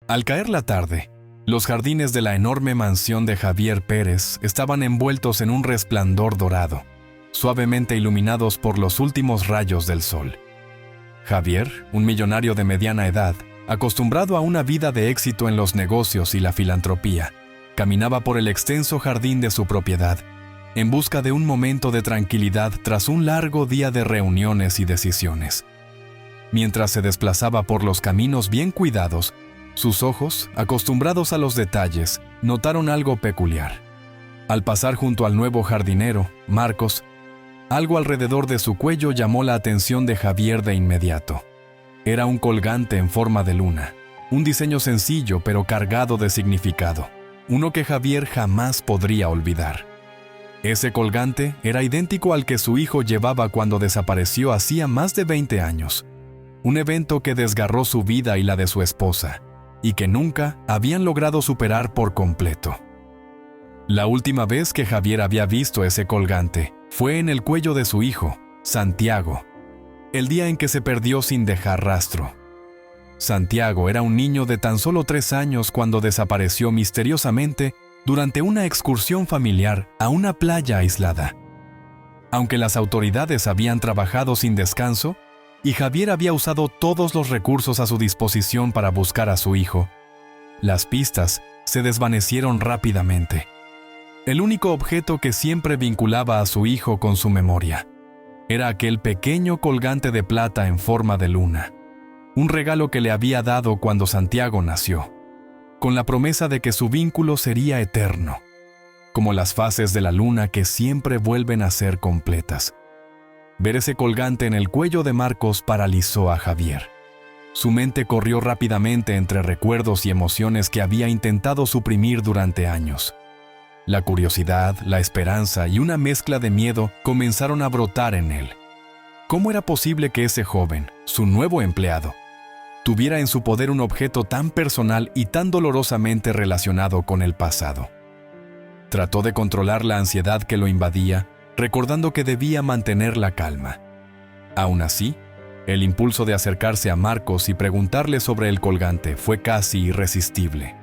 Al caer la tarde, los jardines de la enorme mansión de Javier Pérez estaban envueltos en un resplandor dorado, suavemente iluminados por los últimos rayos del sol. Javier, un millonario de mediana edad, acostumbrado a una vida de éxito en los negocios y la filantropía, caminaba por el extenso jardín de su propiedad, en busca de un momento de tranquilidad tras un largo día de reuniones y decisiones. Mientras se desplazaba por los caminos bien cuidados, sus ojos, acostumbrados a los detalles, notaron algo peculiar. Al pasar junto al nuevo jardinero, Marcos, algo alrededor de su cuello llamó la atención de Javier de inmediato. Era un colgante en forma de luna, un diseño sencillo pero cargado de significado, uno que Javier jamás podría olvidar. Ese colgante era idéntico al que su hijo llevaba cuando desapareció hacía más de 20 años, un evento que desgarró su vida y la de su esposa, y que nunca habían logrado superar por completo. La última vez que Javier había visto ese colgante fue en el cuello de su hijo, Santiago, el día en que se perdió sin dejar rastro. Santiago era un niño de tan solo 3 años cuando desapareció misteriosamente durante una excursión familiar a una playa aislada. Aunque las autoridades habían trabajado sin descanso, y Javier había usado todos los recursos a su disposición para buscar a su hijo, las pistas se desvanecieron rápidamente. El único objeto que siempre vinculaba a su hijo con su memoria era aquel pequeño colgante de plata en forma de luna, un regalo que le había dado cuando Santiago nació, con la promesa de que su vínculo sería eterno, como las fases de la luna que siempre vuelven a ser completas. Ver ese colgante en el cuello de Marcos paralizó a Javier. Su mente corrió rápidamente entre recuerdos y emociones que había intentado suprimir durante años. La curiosidad, la esperanza y una mezcla de miedo comenzaron a brotar en él. ¿Cómo era posible que ese joven, su nuevo empleado, tuviera en su poder un objeto tan personal y tan dolorosamente relacionado con el pasado? Trató de controlar la ansiedad que lo invadía, recordando que debía mantener la calma. Aún así, el impulso de acercarse a Marcos y preguntarle sobre el colgante fue casi irresistible.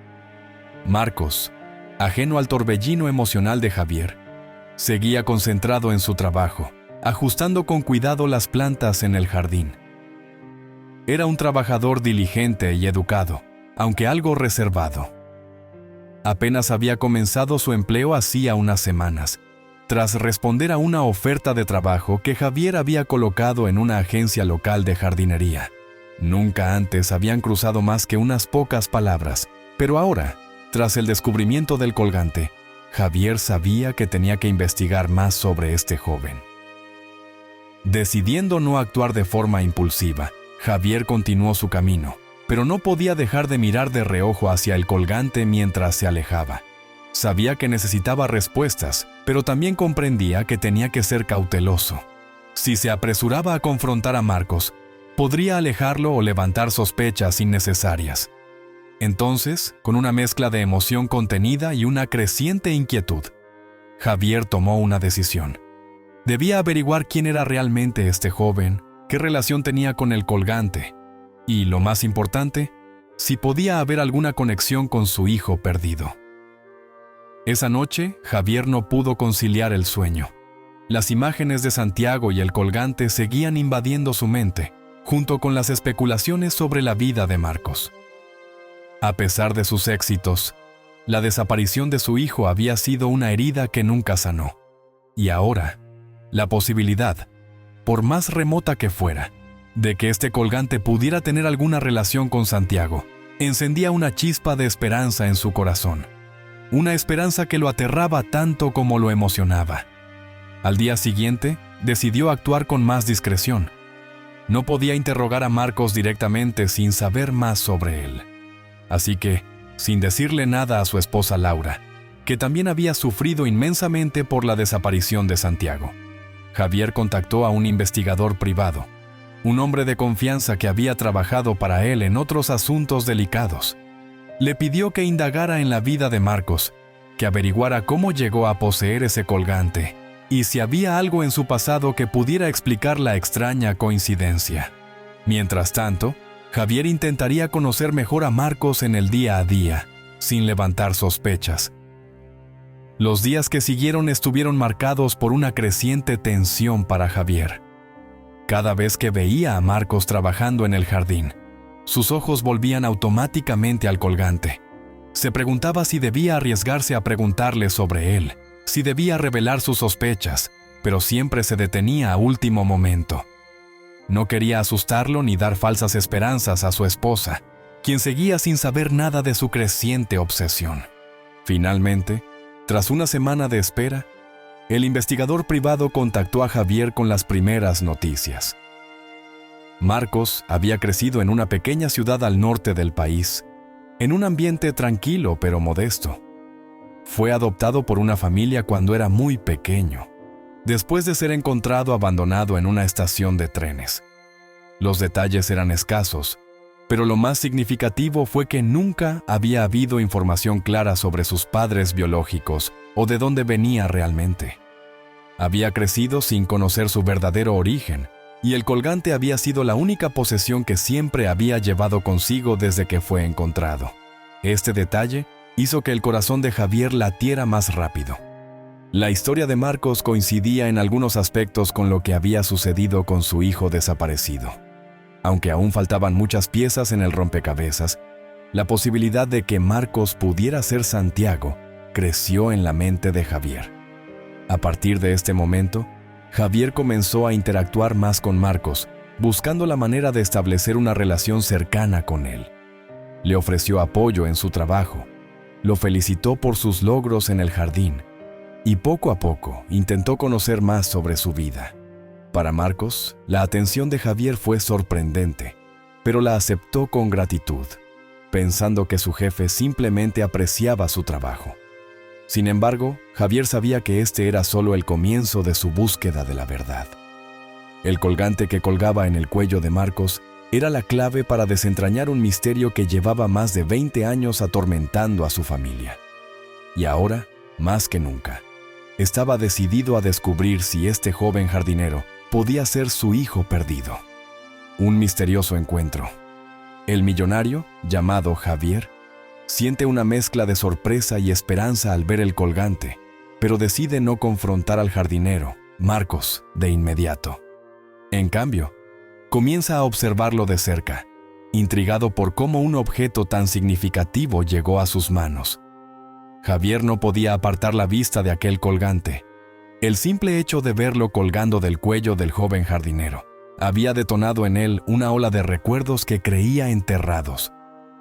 Marcos, ajeno al torbellino emocional de Javier, seguía concentrado en su trabajo, ajustando con cuidado las plantas en el jardín. Era un trabajador diligente y educado, aunque algo reservado. Apenas había comenzado su empleo hacía unas semanas, tras responder a una oferta de trabajo que Javier había colocado en una agencia local de jardinería. Nunca antes habían cruzado más que unas pocas palabras, pero ahora, tras el descubrimiento del colgante, Javier sabía que tenía que investigar más sobre este joven. Decidiendo no actuar de forma impulsiva, Javier continuó su camino, pero no podía dejar de mirar de reojo hacia el colgante mientras se alejaba. Sabía que necesitaba respuestas, pero también comprendía que tenía que ser cauteloso. Si se apresuraba a confrontar a Marcos, podría alejarlo o levantar sospechas innecesarias. Entonces, con una mezcla de emoción contenida y una creciente inquietud, Javier tomó una decisión. Debía averiguar quién era realmente este joven, qué relación tenía con el colgante, y, lo más importante, si podía haber alguna conexión con su hijo perdido. Esa noche, Javier no pudo conciliar el sueño. Las imágenes de Santiago y el colgante seguían invadiendo su mente, junto con las especulaciones sobre la vida de Marcos. A pesar de sus éxitos, la desaparición de su hijo había sido una herida que nunca sanó. Y ahora, la posibilidad, por más remota que fuera, de que este colgante pudiera tener alguna relación con Santiago, encendía una chispa de esperanza en su corazón. Una esperanza que lo aterraba tanto como lo emocionaba. Al día siguiente, decidió actuar con más discreción. No podía interrogar a Marcos directamente sin saber más sobre él. Así que, sin decirle nada a su esposa Laura, que también había sufrido inmensamente por la desaparición de Santiago, Javier contactó a un investigador privado, un hombre de confianza que había trabajado para él en otros asuntos delicados. Le pidió que indagara en la vida de Marcos, que averiguara cómo llegó a poseer ese colgante y si había algo en su pasado que pudiera explicar la extraña coincidencia. Mientras tanto, Javier intentaría conocer mejor a Marcos en el día a día, sin levantar sospechas. Los días que siguieron estuvieron marcados por una creciente tensión para Javier. Cada vez que veía a Marcos trabajando en el jardín, sus ojos volvían automáticamente al colgante. Se preguntaba si debía arriesgarse a preguntarle sobre él, si debía revelar sus sospechas, pero siempre se detenía a último momento. No quería asustarlo ni dar falsas esperanzas a su esposa, quien seguía sin saber nada de su creciente obsesión. Finalmente, tras una semana de espera, el investigador privado contactó a Javier con las primeras noticias. Marcos había crecido en una pequeña ciudad al norte del país, en un ambiente tranquilo pero modesto. Fue adoptado por una familia cuando era muy pequeño, después de ser encontrado abandonado en una estación de trenes. Los detalles eran escasos, pero lo más significativo fue que nunca había habido información clara sobre sus padres biológicos o de dónde venía realmente. Había crecido sin conocer su verdadero origen, y el colgante había sido la única posesión que siempre había llevado consigo desde que fue encontrado. Este detalle hizo que el corazón de Javier latiera más rápido. La historia de Marcos coincidía en algunos aspectos con lo que había sucedido con su hijo desaparecido. Aunque aún faltaban muchas piezas en el rompecabezas, la posibilidad de que Marcos pudiera ser Santiago creció en la mente de Javier. A partir de este momento, Javier comenzó a interactuar más con Marcos, buscando la manera de establecer una relación cercana con él. Le ofreció apoyo en su trabajo, lo felicitó por sus logros en el jardín, y poco a poco intentó conocer más sobre su vida. Para Marcos, la atención de Javier fue sorprendente, pero la aceptó con gratitud, pensando que su jefe simplemente apreciaba su trabajo. Sin embargo, Javier sabía que este era solo el comienzo de su búsqueda de la verdad. El colgante que colgaba en el cuello de Marcos era la clave para desentrañar un misterio que llevaba más de 20 años atormentando a su familia. Y ahora, más que nunca, estaba decidido a descubrir si este joven jardinero podía ser su hijo perdido. Un misterioso encuentro. El millonario, llamado Javier, siente una mezcla de sorpresa y esperanza al ver el colgante, pero decide no confrontar al jardinero, Marcos, de inmediato. En cambio, comienza a observarlo de cerca, intrigado por cómo un objeto tan significativo llegó a sus manos. Javier no podía apartar la vista de aquel colgante. El simple hecho de verlo colgando del cuello del joven jardinero había detonado en él una ola de recuerdos que creía enterrados,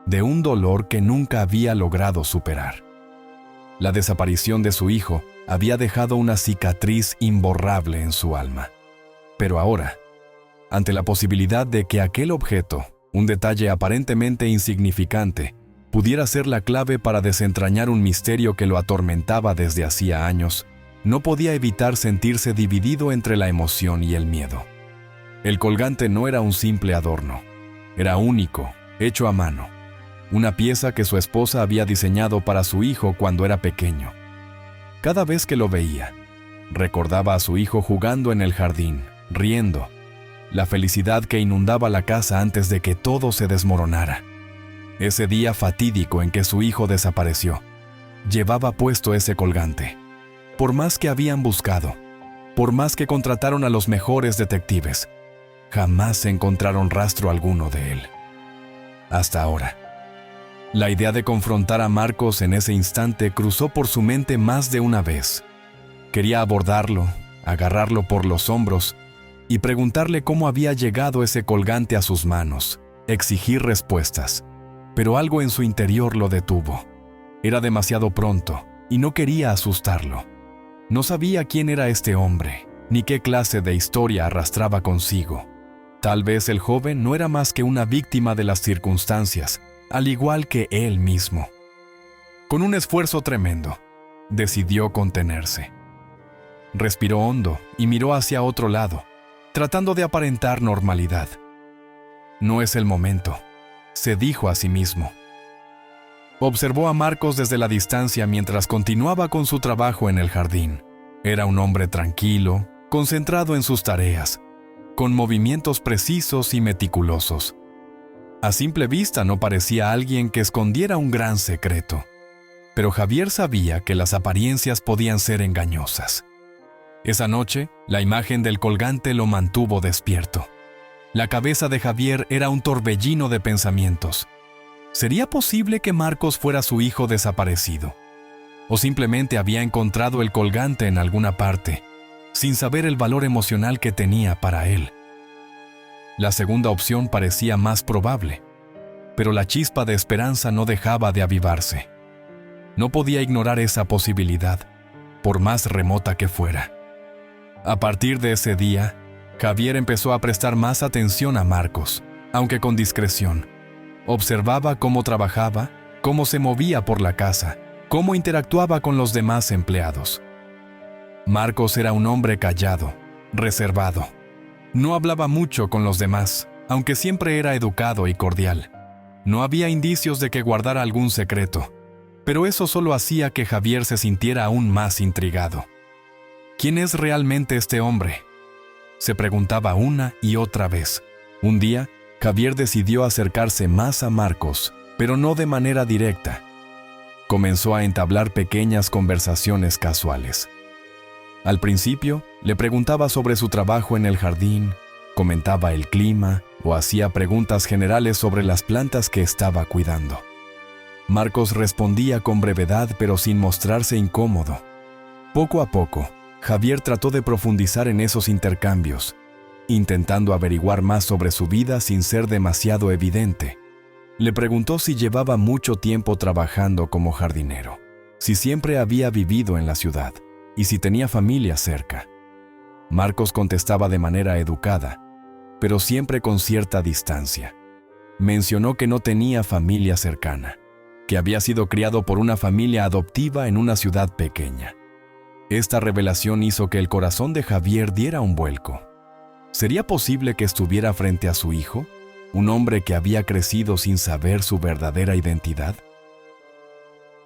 de un dolor que nunca había logrado superar. La desaparición de su hijo había dejado una cicatriz imborrable en su alma. Pero ahora, ante la posibilidad de que aquel objeto, un detalle aparentemente insignificante, pudiera ser la clave para desentrañar un misterio que lo atormentaba desde hacía años, no podía evitar sentirse dividido entre la emoción y el miedo. El colgante no era un simple adorno, era único, hecho a mano, una pieza que su esposa había diseñado para su hijo cuando era pequeño. Cada vez que lo veía, recordaba a su hijo jugando en el jardín, riendo, la felicidad que inundaba la casa antes de que todo se desmoronara. Ese día fatídico en que su hijo desapareció, llevaba puesto ese colgante. Por más que habían buscado, por más que contrataron a los mejores detectives, jamás encontraron rastro alguno de él. Hasta ahora. La idea de confrontar a Marcos en ese instante cruzó por su mente más de una vez. Quería abordarlo, agarrarlo por los hombros y preguntarle cómo había llegado ese colgante a sus manos, exigir respuestas. Pero algo en su interior lo detuvo. Era demasiado pronto y no quería asustarlo. No sabía quién era este hombre, ni qué clase de historia arrastraba consigo. Tal vez el joven no era más que una víctima de las circunstancias, al igual que él mismo. Con un esfuerzo tremendo, decidió contenerse. Respiró hondo y miró hacia otro lado, tratando de aparentar normalidad. No es el momento, se dijo a sí mismo. Observó a Marcos desde la distancia mientras continuaba con su trabajo en el jardín. Era un hombre tranquilo, concentrado en sus tareas, con movimientos precisos y meticulosos. A simple vista no parecía alguien que escondiera un gran secreto, pero Javier sabía que las apariencias podían ser engañosas. Esa noche, la imagen del colgante lo mantuvo despierto. La cabeza de Javier era un torbellino de pensamientos. ¿Sería posible que Marcos fuera su hijo desaparecido? ¿O simplemente había encontrado el colgante en alguna parte, sin saber el valor emocional que tenía para él? La segunda opción parecía más probable, pero la chispa de esperanza no dejaba de avivarse. No podía ignorar esa posibilidad, por más remota que fuera. A partir de ese día, Javier empezó a prestar más atención a Marcos, aunque con discreción. Observaba cómo trabajaba, cómo se movía por la casa, cómo interactuaba con los demás empleados. Marcos era un hombre callado, reservado. No hablaba mucho con los demás, aunque siempre era educado y cordial. No había indicios de que guardara algún secreto, pero eso solo hacía que Javier se sintiera aún más intrigado. ¿Quién es realmente este hombre?, se preguntaba una y otra vez. Un día, Javier decidió acercarse más a Marcos, pero no de manera directa. Comenzó a entablar pequeñas conversaciones casuales. Al principio, le preguntaba sobre su trabajo en el jardín, comentaba el clima o hacía preguntas generales sobre las plantas que estaba cuidando. Marcos respondía con brevedad pero sin mostrarse incómodo. Poco a poco, Javier trató de profundizar en esos intercambios, intentando averiguar más sobre su vida sin ser demasiado evidente. Le preguntó si llevaba mucho tiempo trabajando como jardinero, si siempre había vivido en la ciudad y si tenía familia cerca. Marcos contestaba de manera educada, pero siempre con cierta distancia. Mencionó que no tenía familia cercana, que había sido criado por una familia adoptiva en una ciudad pequeña. Esta revelación hizo que el corazón de Javier diera un vuelco. ¿Sería posible que estuviera frente a su hijo, un hombre que había crecido sin saber su verdadera identidad?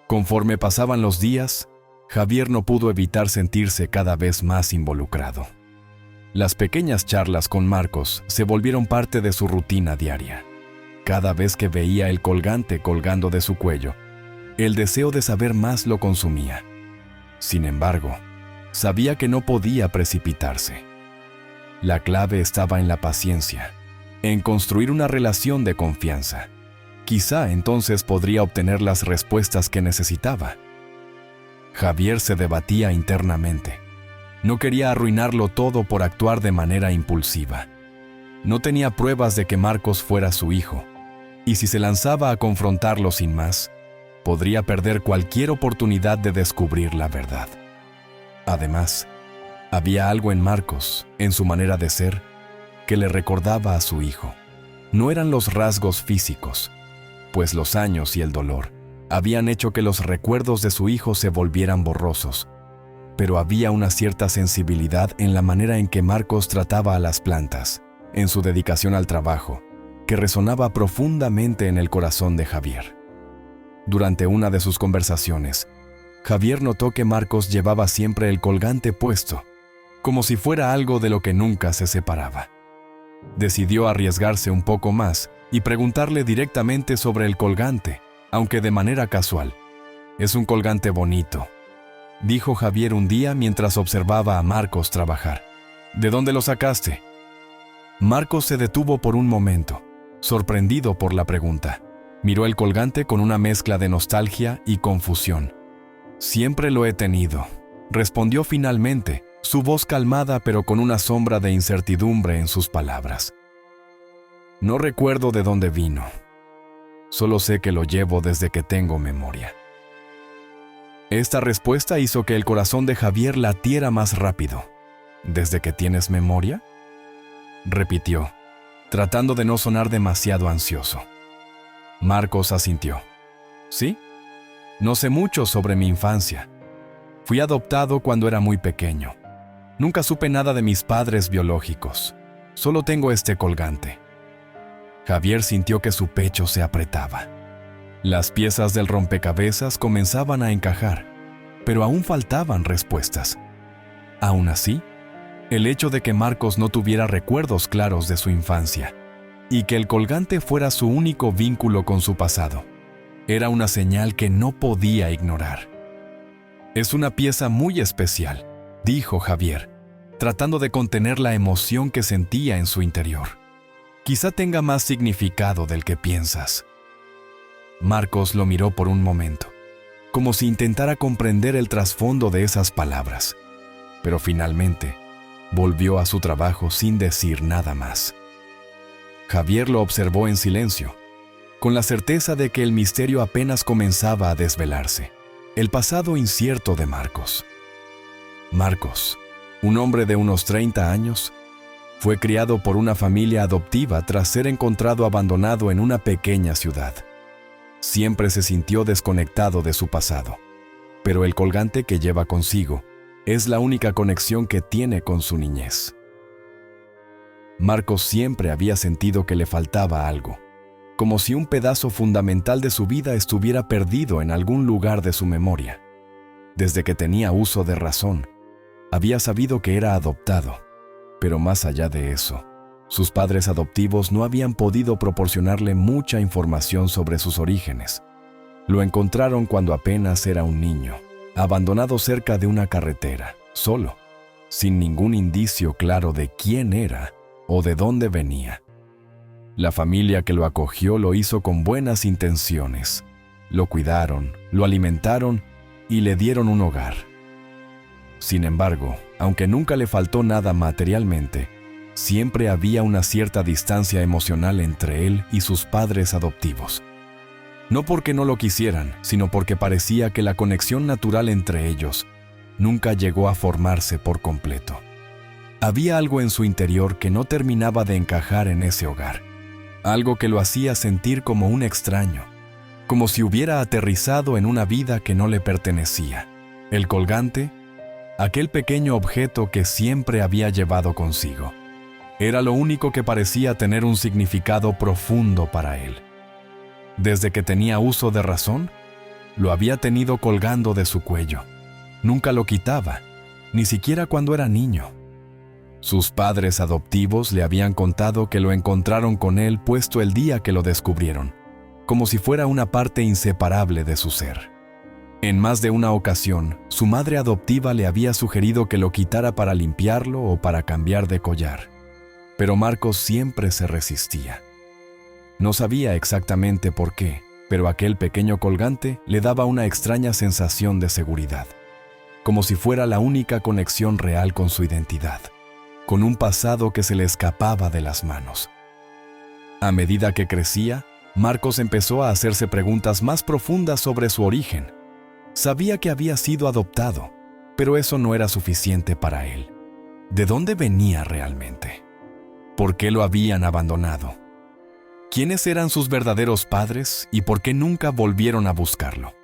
Conforme pasaban los días, Javier no pudo evitar sentirse cada vez más involucrado. Las pequeñas charlas con Marcos se volvieron parte de su rutina diaria. Cada vez que veía el colgante colgando de su cuello, el deseo de saber más lo consumía. Sin embargo, sabía que no podía precipitarse. La clave estaba en la paciencia, en construir una relación de confianza. Quizá entonces podría obtener las respuestas que necesitaba. Javier se debatía internamente. No quería arruinarlo todo por actuar de manera impulsiva. No tenía pruebas de que Marcos fuera su hijo, y si se lanzaba a confrontarlo sin más, podría perder cualquier oportunidad de descubrir la verdad. Además, había algo en Marcos, en su manera de ser, que le recordaba a su hijo. No eran los rasgos físicos, pues los años y el dolor habían hecho que los recuerdos de su hijo se volvieran borrosos, pero había una cierta sensibilidad en la manera en que Marcos trataba a las plantas, en su dedicación al trabajo, que resonaba profundamente en el corazón de Javier. Durante una de sus conversaciones, Javier notó que Marcos llevaba siempre el colgante puesto, como si fuera algo de lo que nunca se separaba. Decidió arriesgarse un poco más y preguntarle directamente sobre el colgante, aunque de manera casual. «Es un colgante bonito», dijo Javier un día mientras observaba a Marcos trabajar. «¿De dónde lo sacaste?». Marcos se detuvo por un momento, sorprendido por la pregunta. Miró el colgante con una mezcla de nostalgia y confusión. «Siempre lo he tenido», respondió finalmente, su voz calmada pero con una sombra de incertidumbre en sus palabras. «No recuerdo de dónde vino. Solo sé que lo llevo desde que tengo memoria». Esta respuesta hizo que el corazón de Javier latiera más rápido. «¿Desde que tienes memoria?», repitió, tratando de no sonar demasiado ansioso. Marcos asintió. «Sí, no sé mucho sobre mi infancia. Fui adoptado cuando era muy pequeño. Nunca supe nada de mis padres biológicos. Solo tengo este colgante». Javier sintió que su pecho se apretaba. Las piezas del rompecabezas comenzaban a encajar, pero aún faltaban respuestas. Aún así, el hecho de que Marcos no tuviera recuerdos claros de su infancia y que el colgante fuera su único vínculo con su pasado. Era una señal que no podía ignorar. «Es una pieza muy especial», dijo Javier, tratando de contener la emoción que sentía en su interior. «Quizá tenga más significado del que piensas». Marcos lo miró por un momento, como si intentara comprender el trasfondo de esas palabras, pero finalmente volvió a su trabajo sin decir nada más. Javier lo observó en silencio, con la certeza de que el misterio apenas comenzaba a desvelarse. El pasado incierto de Marcos. Marcos, un hombre de unos 30 años, fue criado por una familia adoptiva tras ser encontrado abandonado en una pequeña ciudad. Siempre se sintió desconectado de su pasado, pero el colgante que lleva consigo es la única conexión que tiene con su niñez. Marcos siempre había sentido que le faltaba algo, como si un pedazo fundamental de su vida estuviera perdido en algún lugar de su memoria. Desde que tenía uso de razón, había sabido que era adoptado, pero más allá de eso, sus padres adoptivos no habían podido proporcionarle mucha información sobre sus orígenes. Lo encontraron cuando apenas era un niño, abandonado cerca de una carretera, solo, sin ningún indicio claro de quién era o de dónde venía. La familia que lo acogió lo hizo con buenas intenciones. Lo cuidaron, lo alimentaron y le dieron un hogar. Sin embargo, aunque nunca le faltó nada materialmente, siempre había una cierta distancia emocional entre él y sus padres adoptivos. No porque no lo quisieran, sino porque parecía que la conexión natural entre ellos nunca llegó a formarse por completo. Había algo en su interior que no terminaba de encajar en ese hogar. Algo que lo hacía sentir como un extraño, como si hubiera aterrizado en una vida que no le pertenecía. El colgante, aquel pequeño objeto que siempre había llevado consigo, era lo único que parecía tener un significado profundo para él. Desde que tenía uso de razón, lo había tenido colgando de su cuello. Nunca lo quitaba, ni siquiera cuando era niño. Sus padres adoptivos le habían contado que lo encontraron con él puesto el día que lo descubrieron, como si fuera una parte inseparable de su ser. En más de una ocasión, su madre adoptiva le había sugerido que lo quitara para limpiarlo o para cambiar de collar, pero Marcos siempre se resistía. No sabía exactamente por qué, pero aquel pequeño colgante le daba una extraña sensación de seguridad, como si fuera la única conexión real con su identidad, con un pasado que se le escapaba de las manos. A medida que crecía, Marcos empezó a hacerse preguntas más profundas sobre su origen. Sabía que había sido adoptado, pero eso no era suficiente para él. ¿De dónde venía realmente? ¿Por qué lo habían abandonado? ¿Quiénes eran sus verdaderos padres y por qué nunca volvieron a buscarlo?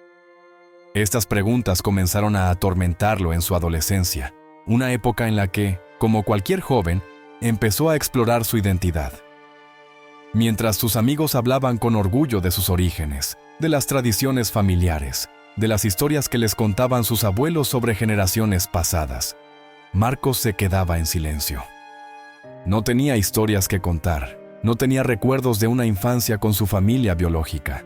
Estas preguntas comenzaron a atormentarlo en su adolescencia, una época en la que, como cualquier joven, empezó a explorar su identidad. Mientras sus amigos hablaban con orgullo de sus orígenes, de las tradiciones familiares, de las historias que les contaban sus abuelos sobre generaciones pasadas, Marcos se quedaba en silencio. No tenía historias que contar, no tenía recuerdos de una infancia con su familia biológica.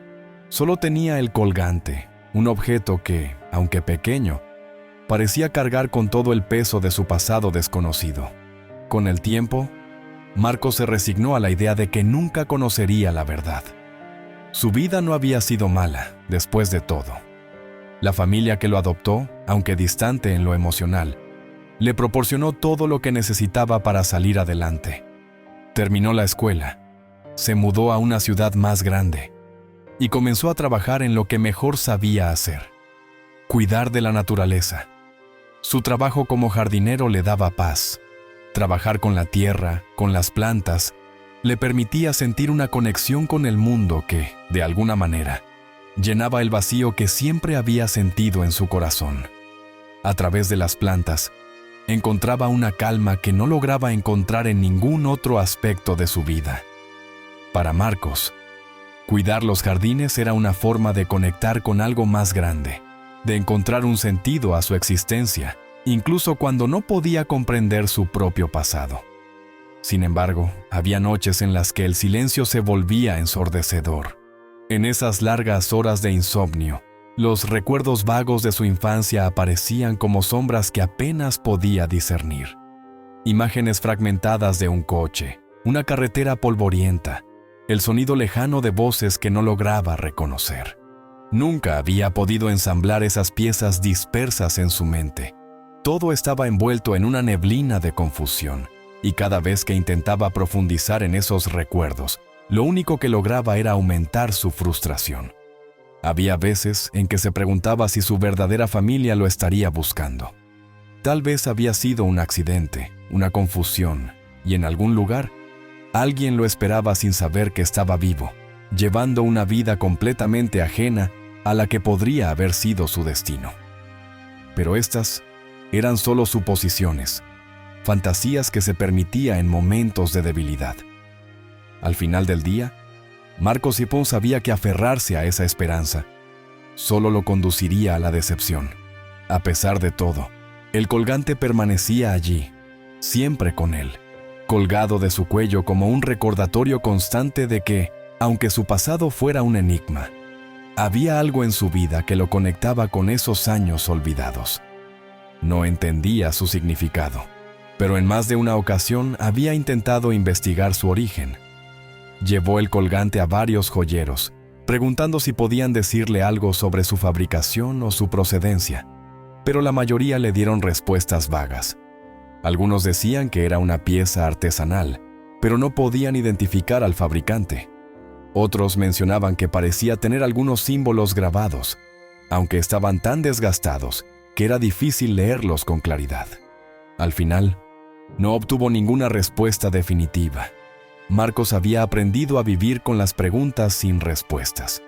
Solo tenía el colgante, un objeto que, aunque pequeño, parecía cargar con todo el peso de su pasado desconocido. Con el tiempo, Marcos se resignó a la idea de que nunca conocería la verdad. Su vida no había sido mala, después de todo. La familia que lo adoptó, aunque distante en lo emocional, le proporcionó todo lo que necesitaba para salir adelante. Terminó la escuela, se mudó a una ciudad más grande y comenzó a trabajar en lo que mejor sabía hacer: cuidar de la naturaleza. Su trabajo como jardinero le daba paz. Trabajar con la tierra, con las plantas, le permitía sentir una conexión con el mundo que, de alguna manera, llenaba el vacío que siempre había sentido en su corazón. A través de las plantas, encontraba una calma que no lograba encontrar en ningún otro aspecto de su vida. Para Marcos, cuidar los jardines era una forma de conectar con algo más grande, de encontrar un sentido a su existencia, incluso cuando no podía comprender su propio pasado. Sin embargo, había noches en las que el silencio se volvía ensordecedor. En esas largas horas de insomnio, los recuerdos vagos de su infancia aparecían como sombras que apenas podía discernir. Imágenes fragmentadas de un coche, una carretera polvorienta, el sonido lejano de voces que no lograba reconocer. Nunca había podido ensamblar esas piezas dispersas en su mente. Todo estaba envuelto en una neblina de confusión, y cada vez que intentaba profundizar en esos recuerdos, lo único que lograba era aumentar su frustración. Había veces en que se preguntaba si su verdadera familia lo estaría buscando. Tal vez había sido un accidente, una confusión, y en algún lugar, alguien lo esperaba sin saber que estaba vivo, llevando una vida completamente ajena a la que podría haber sido su destino. Pero estas eran solo suposiciones, fantasías que se permitía en momentos de debilidad. Al final del día, Marcos Hipón sabía que aferrarse a esa esperanza solo lo conduciría a la decepción. A pesar de todo, el colgante permanecía allí, siempre con él, colgado de su cuello como un recordatorio constante de que, aunque su pasado fuera un enigma, había algo en su vida que lo conectaba con esos años olvidados. No entendía su significado, pero en más de una ocasión había intentado investigar su origen. Llevó el colgante a varios joyeros, preguntando si podían decirle algo sobre su fabricación o su procedencia, pero la mayoría le dieron respuestas vagas. Algunos decían que era una pieza artesanal, pero no podían identificar al fabricante. Otros mencionaban que parecía tener algunos símbolos grabados, aunque estaban tan desgastados que era difícil leerlos con claridad. Al final, no obtuvo ninguna respuesta definitiva. Marcos había aprendido a vivir con las preguntas sin respuestas.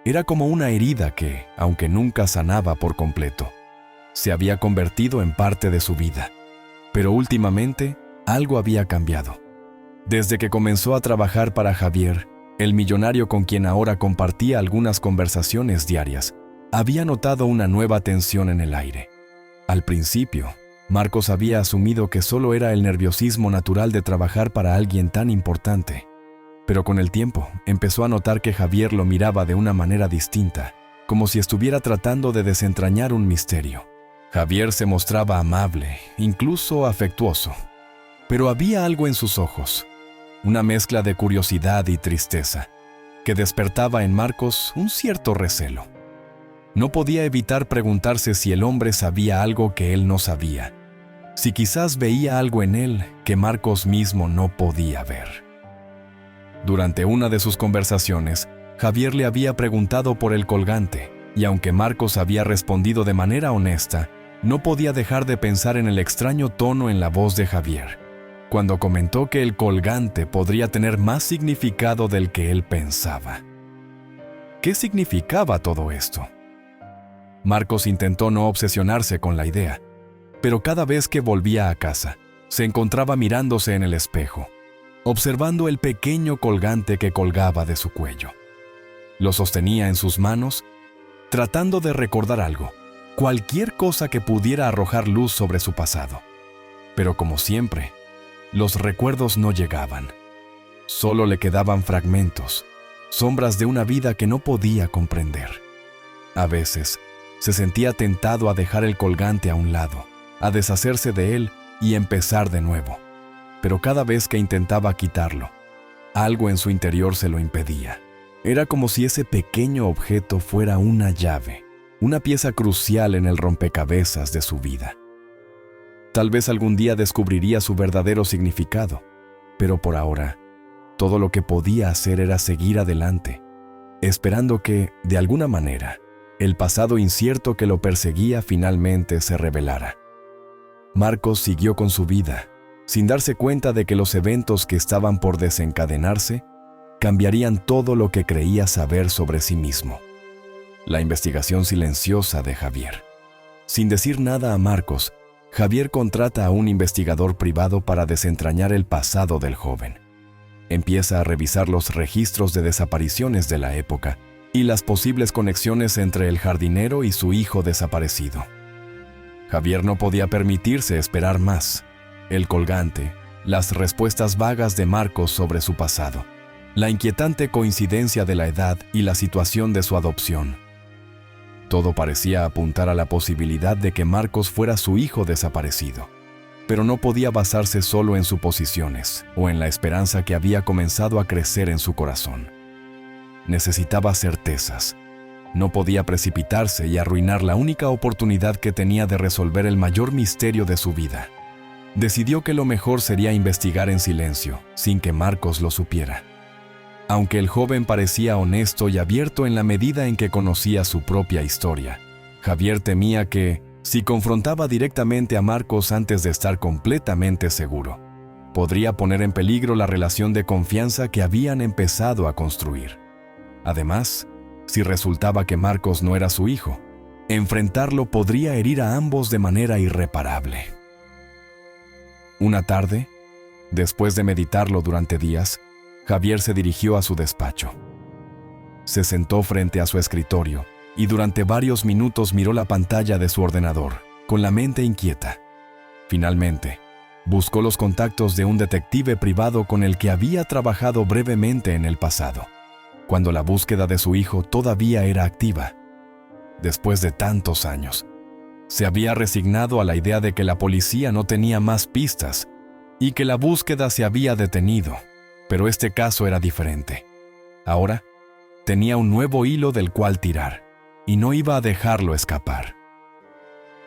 Era como una herida que, aunque nunca sanaba por completo, se había convertido en parte de su vida. Pero últimamente, algo había cambiado. Desde que comenzó a trabajar para Javier, el millonario con quien ahora compartía algunas conversaciones diarias, había notado una nueva tensión en el aire. Al principio, Marcos había asumido que solo era el nerviosismo natural de trabajar para alguien tan importante. Pero con el tiempo, empezó a notar que Javier lo miraba de una manera distinta, como si estuviera tratando de desentrañar un misterio. Javier se mostraba amable, incluso afectuoso, pero había algo en sus ojos, una mezcla de curiosidad y tristeza, que despertaba en Marcos un cierto recelo. No podía evitar preguntarse si el hombre sabía algo que él no sabía, si quizás veía algo en él que Marcos mismo no podía ver. Durante una de sus conversaciones, Javier le había preguntado por el colgante, y aunque Marcos había respondido de manera honesta, no podía dejar de pensar en el extraño tono en la voz de Javier, cuando comentó que el colgante podría tener más significado del que él pensaba. ¿Qué significaba todo esto? Marcos intentó no obsesionarse con la idea, pero cada vez que volvía a casa, se encontraba mirándose en el espejo, observando el pequeño colgante que colgaba de su cuello. Lo sostenía en sus manos, tratando de recordar algo, cualquier cosa que pudiera arrojar luz sobre su pasado. Pero como siempre, los recuerdos no llegaban. Solo le quedaban fragmentos, sombras de una vida que no podía comprender. A veces, se sentía tentado a dejar el colgante a un lado, a deshacerse de él y empezar de nuevo. Pero cada vez que intentaba quitarlo, algo en su interior se lo impedía. Era como si ese pequeño objeto fuera una llave, una pieza crucial en el rompecabezas de su vida. Tal vez algún día descubriría su verdadero significado, pero por ahora, todo lo que podía hacer era seguir adelante, esperando que, de alguna manera, el pasado incierto que lo perseguía finalmente se revelara. Marcos siguió con su vida, sin darse cuenta de que los eventos que estaban por desencadenarse cambiarían todo lo que creía saber sobre sí mismo. La investigación silenciosa de Javier. Sin decir nada a Marcos, Javier contrata a un investigador privado para desentrañar el pasado del joven. Empieza a revisar los registros de desapariciones de la época y las posibles conexiones entre el jardinero y su hijo desaparecido. Javier no podía permitirse esperar más. El colgante, las respuestas vagas de Marcos sobre su pasado, la inquietante coincidencia de la edad y la situación de su adopción. Todo parecía apuntar a la posibilidad de que Marcos fuera su hijo desaparecido, pero no podía basarse solo en suposiciones o en la esperanza que había comenzado a crecer en su corazón. Necesitaba certezas. No podía precipitarse y arruinar la única oportunidad que tenía de resolver el mayor misterio de su vida. Decidió que lo mejor sería investigar en silencio, sin que Marcos lo supiera. Aunque el joven parecía honesto y abierto en la medida en que conocía su propia historia, Javier temía que, si confrontaba directamente a Marcos antes de estar completamente seguro, podría poner en peligro la relación de confianza que habían empezado a construir. Además, si resultaba que Marcos no era su hijo, enfrentarlo podría herir a ambos de manera irreparable. Una tarde, después de meditarlo durante días, Javier se dirigió a su despacho. Se sentó frente a su escritorio y durante varios minutos miró la pantalla de su ordenador, con la mente inquieta. Finalmente, buscó los contactos de un detective privado con el que había trabajado brevemente en el pasado, cuando la búsqueda de su hijo todavía era activa. Después de tantos años, se había resignado a la idea de que la policía no tenía más pistas y que la búsqueda se había detenido. Pero este caso era diferente. Ahora, tenía un nuevo hilo del cual tirar, y no iba a dejarlo escapar.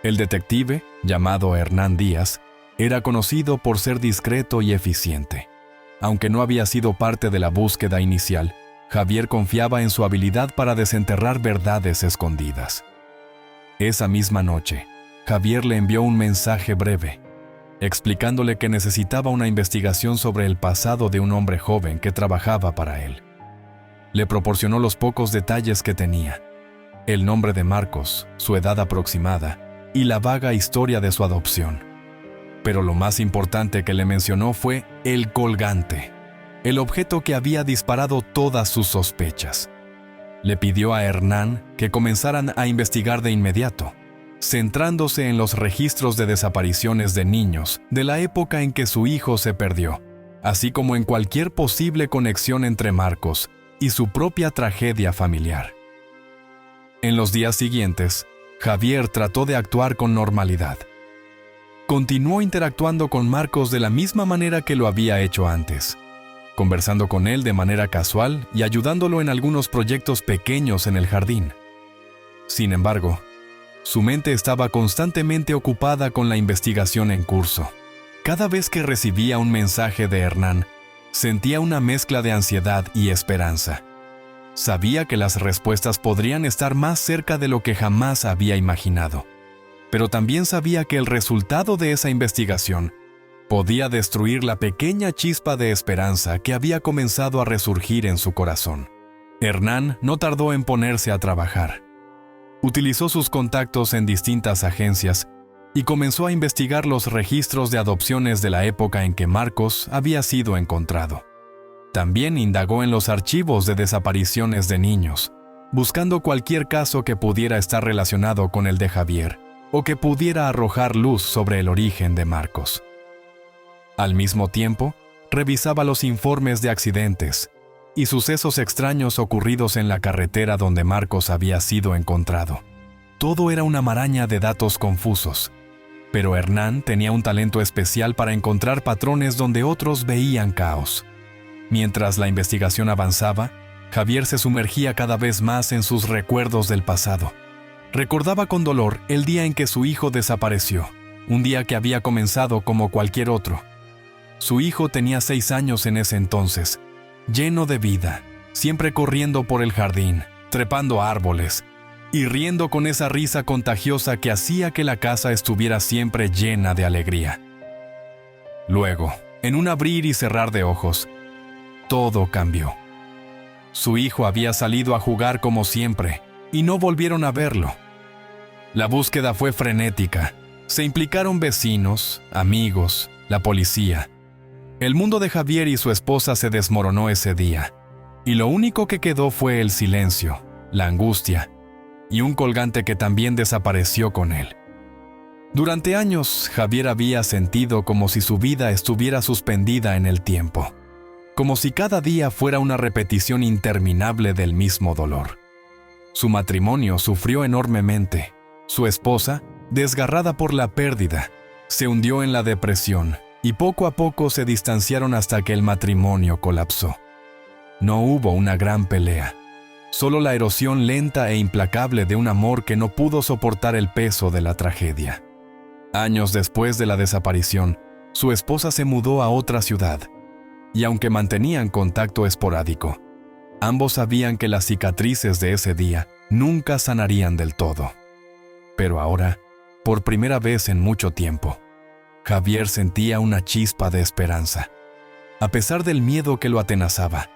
El detective, llamado Hernán Díaz, era conocido por ser discreto y eficiente. Aunque no había sido parte de la búsqueda inicial, Javier confiaba en su habilidad para desenterrar verdades escondidas. Esa misma noche, Javier le envió un mensaje breve, explicándole que necesitaba una investigación sobre el pasado de un hombre joven que trabajaba para él. Le proporcionó los pocos detalles que tenía: el nombre de Marcos, su edad aproximada y la vaga historia de su adopción. Pero lo más importante que le mencionó fue el colgante, el objeto que había disparado todas sus sospechas. Le pidió a Hernán que comenzaran a investigar de inmediato, centrándose en los registros de desapariciones de niños de la época en que su hijo se perdió, así como en cualquier posible conexión entre Marcos y su propia tragedia familiar. En los días siguientes, Javier trató de actuar con normalidad. Continuó interactuando con Marcos de la misma manera que lo había hecho antes, conversando con él de manera casual y ayudándolo en algunos proyectos pequeños en el jardín. Sin embargo, su mente estaba constantemente ocupada con la investigación en curso. Cada vez que recibía un mensaje de Hernán, sentía una mezcla de ansiedad y esperanza. Sabía que las respuestas podrían estar más cerca de lo que jamás había imaginado, pero también sabía que el resultado de esa investigación podía destruir la pequeña chispa de esperanza que había comenzado a resurgir en su corazón. Hernán no tardó en ponerse a trabajar. Utilizó sus contactos en distintas agencias y comenzó a investigar los registros de adopciones de la época en que Marcos había sido encontrado. También indagó en los archivos de desapariciones de niños, buscando cualquier caso que pudiera estar relacionado con el de Javier o que pudiera arrojar luz sobre el origen de Marcos. Al mismo tiempo, revisaba los informes de accidentes y sucesos extraños ocurridos en la carretera donde Marcos había sido encontrado. Todo era una maraña de datos confusos, pero Hernán tenía un talento especial para encontrar patrones donde otros veían caos. Mientras la investigación avanzaba, Javier se sumergía cada vez más en sus recuerdos del pasado. Recordaba con dolor el día en que su hijo desapareció, un día que había comenzado como cualquier otro. Su hijo tenía 6 años en ese entonces, lleno de vida, siempre corriendo por el jardín, trepando árboles y riendo con esa risa contagiosa que hacía que la casa estuviera siempre llena de alegría. Luego, en un abrir y cerrar de ojos, todo cambió. Su hijo había salido a jugar como siempre y no volvieron a verlo. La búsqueda fue frenética. Se implicaron vecinos, amigos, la policía. El mundo de Javier y su esposa se desmoronó ese día, y lo único que quedó fue el silencio, la angustia y un colgante que también desapareció con él. Durante años, Javier había sentido como si su vida estuviera suspendida en el tiempo, como si cada día fuera una repetición interminable del mismo dolor. Su matrimonio sufrió enormemente. Su esposa, desgarrada por la pérdida, se hundió en la depresión y poco a poco se distanciaron hasta que el matrimonio colapsó. No hubo una gran pelea, solo la erosión lenta e implacable de un amor que no pudo soportar el peso de la tragedia. Años después de la desaparición, su esposa se mudó a otra ciudad, y aunque mantenían contacto esporádico, ambos sabían que las cicatrices de ese día nunca sanarían del todo. Pero ahora, por primera vez en mucho tiempo, Javier sentía una chispa de esperanza. A pesar del miedo que lo atenazaba,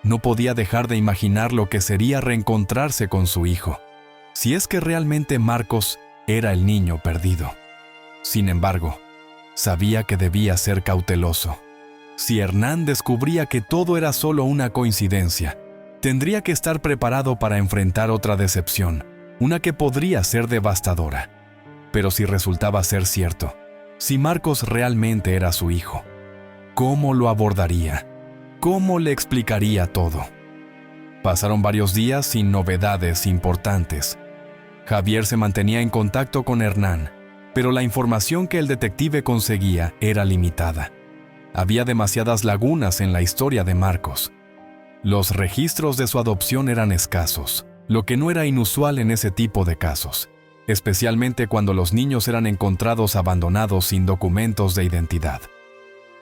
no podía dejar de imaginar lo que sería reencontrarse con su hijo, si es que realmente Marcos era el niño perdido. Sin embargo, sabía que debía ser cauteloso. Si Hernán descubría que todo era solo una coincidencia, tendría que estar preparado para enfrentar otra decepción, una que podría ser devastadora. Pero si resultaba ser cierto, si Marcos realmente era su hijo, ¿cómo lo abordaría? ¿Cómo le explicaría todo? Pasaron varios días sin novedades importantes. Javier se mantenía en contacto con Hernán, pero la información que el detective conseguía era limitada. Había demasiadas lagunas en la historia de Marcos. Los registros de su adopción eran escasos, lo que no era inusual en ese tipo de casos, especialmente cuando los niños eran encontrados abandonados sin documentos de identidad.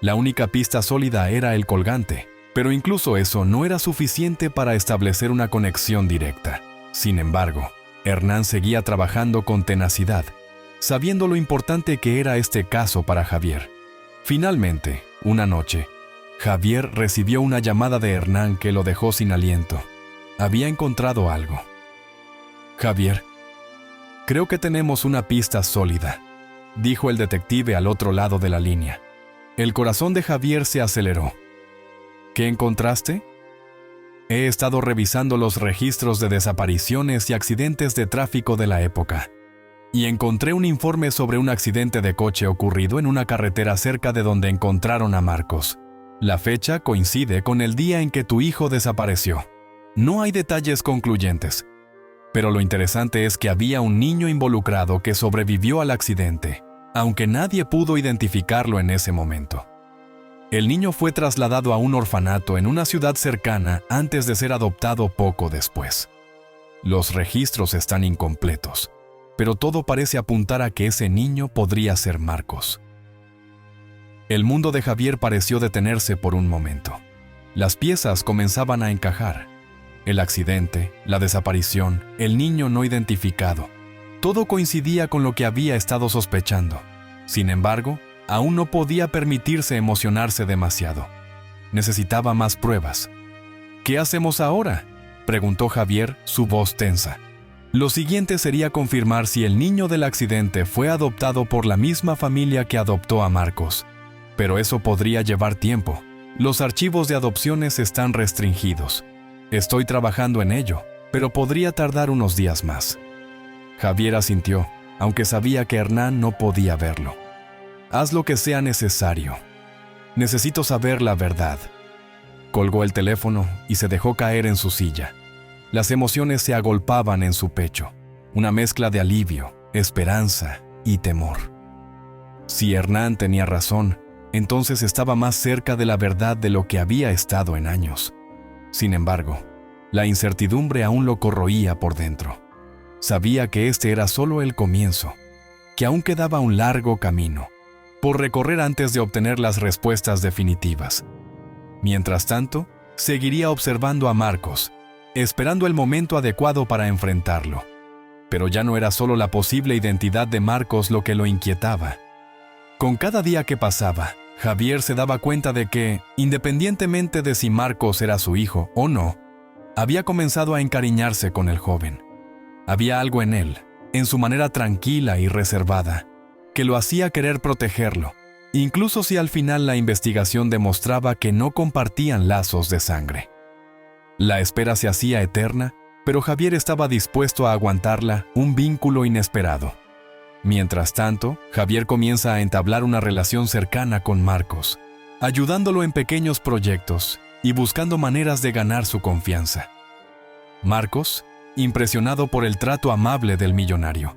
La única pista sólida era el colgante, pero incluso eso no era suficiente para establecer una conexión directa. Sin embargo, Hernán seguía trabajando con tenacidad, sabiendo lo importante que era este caso para Javier. Finalmente, una noche, Javier recibió una llamada de Hernán que lo dejó sin aliento. Había encontrado algo. «Javier, creo que tenemos una pista sólida», dijo el detective al otro lado de la línea. El corazón de Javier se aceleró. «¿Qué encontraste?» «He estado revisando los registros de desapariciones y accidentes de tráfico de la época, y encontré un informe sobre un accidente de coche ocurrido en una carretera cerca de donde encontraron a Marcos. La fecha coincide con el día en que tu hijo desapareció. No hay detalles concluyentes, pero lo interesante es que había un niño involucrado que sobrevivió al accidente, aunque nadie pudo identificarlo en ese momento. El niño fue trasladado a un orfanato en una ciudad cercana antes de ser adoptado poco después. Los registros están incompletos, pero todo parece apuntar a que ese niño podría ser Marcos. El mundo de Javier pareció detenerse por un momento. Las piezas comenzaban a encajar. El accidente, la desaparición, el niño no identificado. Todo coincidía con lo que había estado sospechando. Sin embargo, aún no podía permitirse emocionarse demasiado. Necesitaba más pruebas. «¿Qué hacemos ahora?», preguntó Javier, su voz tensa. Lo siguiente sería confirmar si el niño del accidente fue adoptado por la misma familia que adoptó a Marcos. Pero eso podría llevar tiempo. Los archivos de adopciones están restringidos. Estoy trabajando en ello, pero podría tardar unos días más. Javier asintió, aunque sabía que Hernán no podía verlo. «Haz lo que sea necesario. Necesito saber la verdad». Colgó el teléfono y se dejó caer en su silla. Las emociones se agolpaban en su pecho, una mezcla de alivio, esperanza y temor. Si Hernán tenía razón, entonces estaba más cerca de la verdad de lo que había estado en años. Sin embargo, la incertidumbre aún lo corroía por dentro. Sabía que este era solo el comienzo, que aún quedaba un largo camino por recorrer antes de obtener las respuestas definitivas. Mientras tanto, seguiría observando a Marcos, esperando el momento adecuado para enfrentarlo. Pero ya no era solo la posible identidad de Marcos lo que lo inquietaba. Con cada día que pasaba, Javier se daba cuenta de que, independientemente de si Marcos era su hijo o no, había comenzado a encariñarse con el joven. Había algo en él, en su manera tranquila y reservada, que lo hacía querer protegerlo, incluso si al final la investigación demostraba que no compartían lazos de sangre. La espera se hacía eterna, pero Javier estaba dispuesto a aguantarla, un vínculo inesperado. Mientras tanto, Javier comienza a entablar una relación cercana con Marcos, ayudándolo en pequeños proyectos y buscando maneras de ganar su confianza. Marcos, impresionado por el trato amable del millonario,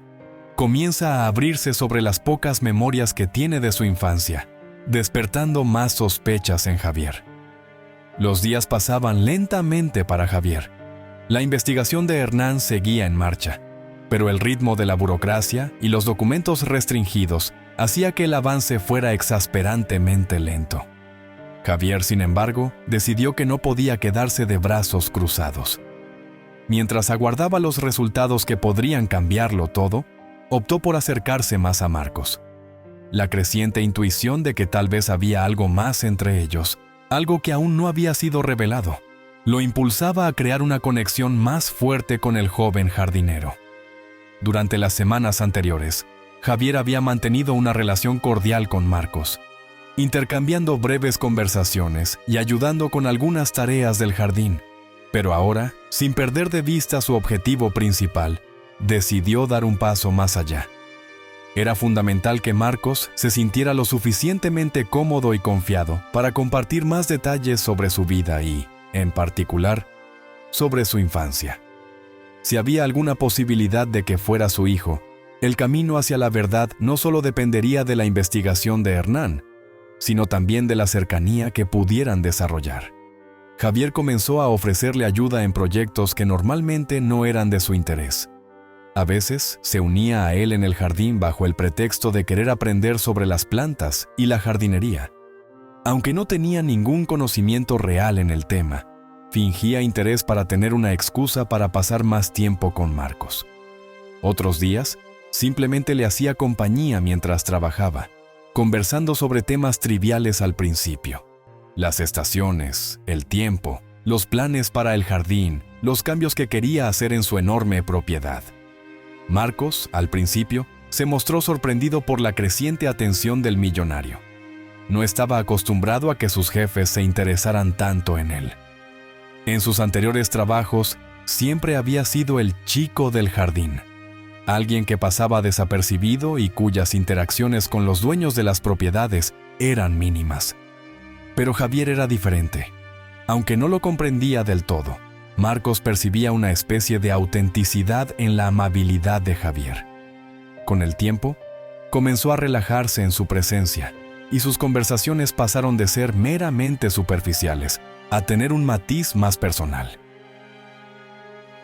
comienza a abrirse sobre las pocas memorias que tiene de su infancia, despertando más sospechas en Javier. Los días pasaban lentamente para Javier. La investigación de Hernán seguía en marcha, pero el ritmo de la burocracia y los documentos restringidos hacía que el avance fuera exasperantemente lento. Javier, sin embargo, decidió que no podía quedarse de brazos cruzados. Mientras aguardaba los resultados que podrían cambiarlo todo, optó por acercarse más a Marcos. La creciente intuición de que tal vez había algo más entre ellos, algo que aún no había sido revelado, lo impulsaba a crear una conexión más fuerte con el joven jardinero. Durante las semanas anteriores, Javier había mantenido una relación cordial con Marcos, intercambiando breves conversaciones y ayudando con algunas tareas del jardín, pero ahora, sin perder de vista su objetivo principal, decidió dar un paso más allá. Era fundamental que Marcos se sintiera lo suficientemente cómodo y confiado para compartir más detalles sobre su vida y, en particular, sobre su infancia. Si había alguna posibilidad de que fuera su hijo, el camino hacia la verdad no solo dependería de la investigación de Hernán, sino también de la cercanía que pudieran desarrollar. Javier comenzó a ofrecerle ayuda en proyectos que normalmente no eran de su interés. A veces se unía a él en el jardín bajo el pretexto de querer aprender sobre las plantas y la jardinería. Aunque no tenía ningún conocimiento real en el tema, fingía interés para tener una excusa para pasar más tiempo con Marcos. Otros días, simplemente le hacía compañía mientras trabajaba, conversando sobre temas triviales al principio. Las estaciones, el tiempo, los planes para el jardín, los cambios que quería hacer en su enorme propiedad. Marcos, al principio, se mostró sorprendido por la creciente atención del millonario. No estaba acostumbrado a que sus jefes se interesaran tanto en él. En sus anteriores trabajos, siempre había sido el chico del jardín, alguien que pasaba desapercibido y cuyas interacciones con los dueños de las propiedades eran mínimas. Pero Javier era diferente. Aunque no lo comprendía del todo, Marcos percibía una especie de autenticidad en la amabilidad de Javier. Con el tiempo, comenzó a relajarse en su presencia, y sus conversaciones pasaron de ser meramente superficiales a tener un matiz más personal.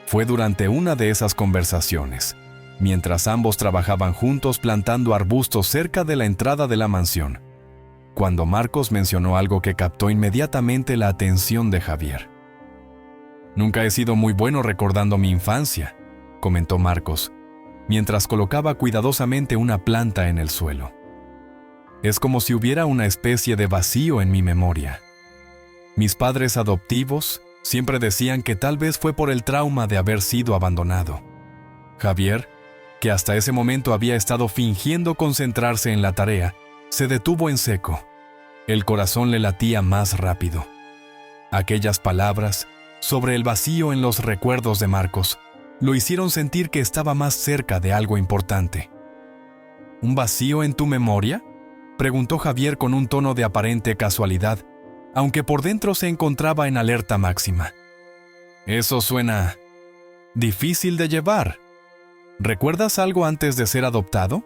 Fue durante una de esas conversaciones, mientras ambos trabajaban juntos plantando arbustos cerca de la entrada de la mansión, cuando Marcos mencionó algo que captó inmediatamente la atención de Javier. «Nunca he sido muy bueno recordando mi infancia», comentó Marcos, mientras colocaba cuidadosamente una planta en el suelo. «Es como si hubiera una especie de vacío en mi memoria. Mis padres adoptivos siempre decían que tal vez fue por el trauma de haber sido abandonado». Javier, que hasta ese momento había estado fingiendo concentrarse en la tarea, se detuvo en seco. El corazón le latía más rápido. Aquellas palabras, sobre el vacío en los recuerdos de Marcos, lo hicieron sentir que estaba más cerca de algo importante. ¿Un vacío en tu memoria?, preguntó Javier con un tono de aparente casualidad, aunque por dentro se encontraba en alerta máxima. «Eso suena difícil de llevar. ¿Recuerdas algo antes de ser adoptado?».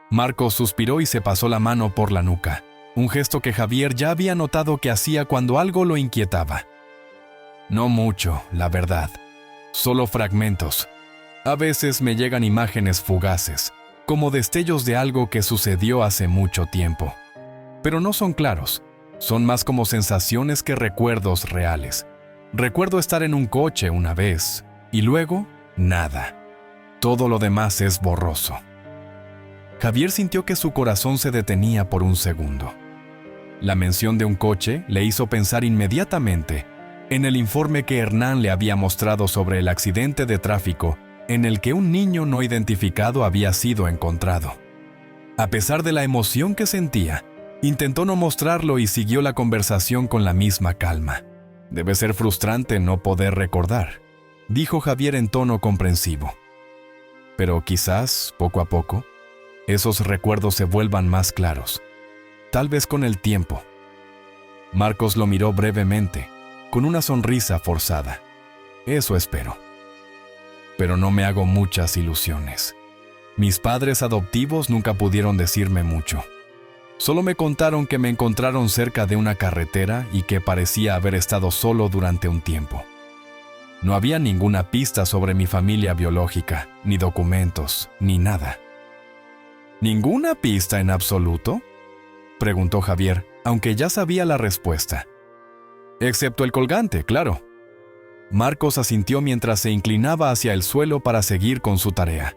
Marcos suspiró y se pasó la mano por la nuca, un gesto que Javier ya había notado que hacía cuando algo lo inquietaba. «No mucho, la verdad. Solo fragmentos. A veces me llegan imágenes fugaces, como destellos de algo que sucedió hace mucho tiempo. Pero no son claros. Son más como sensaciones que recuerdos reales. Recuerdo estar en un coche una vez, y luego, nada. Todo lo demás es borroso». Javier sintió que su corazón se detenía por un segundo. La mención de un coche le hizo pensar inmediatamente en el informe que Hernán le había mostrado sobre el accidente de tráfico en el que un niño no identificado había sido encontrado. A pesar de la emoción que sentía, intentó no mostrarlo y siguió la conversación con la misma calma. «Debe ser frustrante no poder recordar», dijo Javier en tono comprensivo. pero quizás, poco a poco, esos recuerdos se vuelvan más claros. Tal vez con el tiempo. Marcos lo miró brevemente, con una sonrisa forzada. Eso espero. Pero no me hago muchas ilusiones. Mis padres adoptivos nunca pudieron decirme mucho. Solo me contaron que me encontraron cerca de una carretera y que parecía haber estado solo durante un tiempo. No había ninguna pista sobre mi familia biológica, ni documentos, ni nada. ¿Ninguna pista en absoluto?, preguntó Javier, aunque ya sabía la respuesta. Excepto el colgante, claro. Marcos asintió mientras se inclinaba hacia el suelo para seguir con su tarea.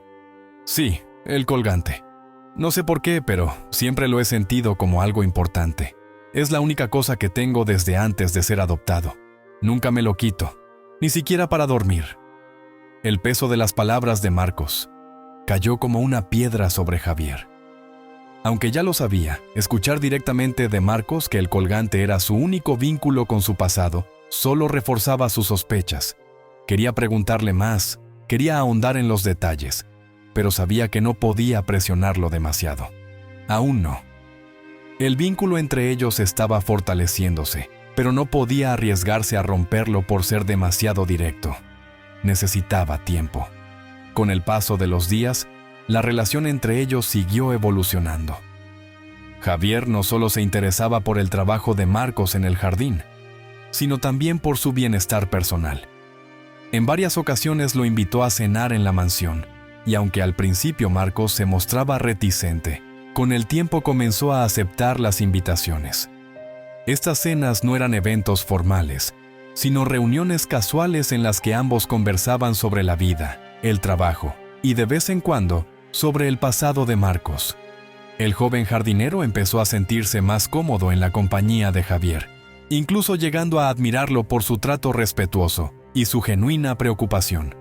Sí, el colgante. No sé por qué, pero siempre lo he sentido como algo importante. Es la única cosa que tengo desde antes de ser adoptado. Nunca me lo quito, ni siquiera para dormir. El peso de las palabras de Marcos cayó como una piedra sobre Javier. Aunque ya lo sabía, escuchar directamente de Marcos que el colgante era su único vínculo con su pasado solo reforzaba sus sospechas. Quería preguntarle más, quería ahondar en los detalles, pero sabía que no podía presionarlo demasiado. Aún no. El vínculo entre ellos estaba fortaleciéndose, pero no podía arriesgarse a romperlo por ser demasiado directo. Necesitaba tiempo. Con el paso de los días, la relación entre ellos siguió evolucionando. Javier no solo se interesaba por el trabajo de Marcos en el jardín, sino también por su bienestar personal. En varias ocasiones lo invitó a cenar en la mansión, y aunque al principio Marcos se mostraba reticente, con el tiempo comenzó a aceptar las invitaciones. Estas cenas no eran eventos formales, sino reuniones casuales en las que ambos conversaban sobre la vida, el trabajo y de vez en cuando sobre el pasado de Marcos. El joven jardinero empezó a sentirse más cómodo en la compañía de Javier, incluso llegando a admirarlo por su trato respetuoso y su genuina preocupación.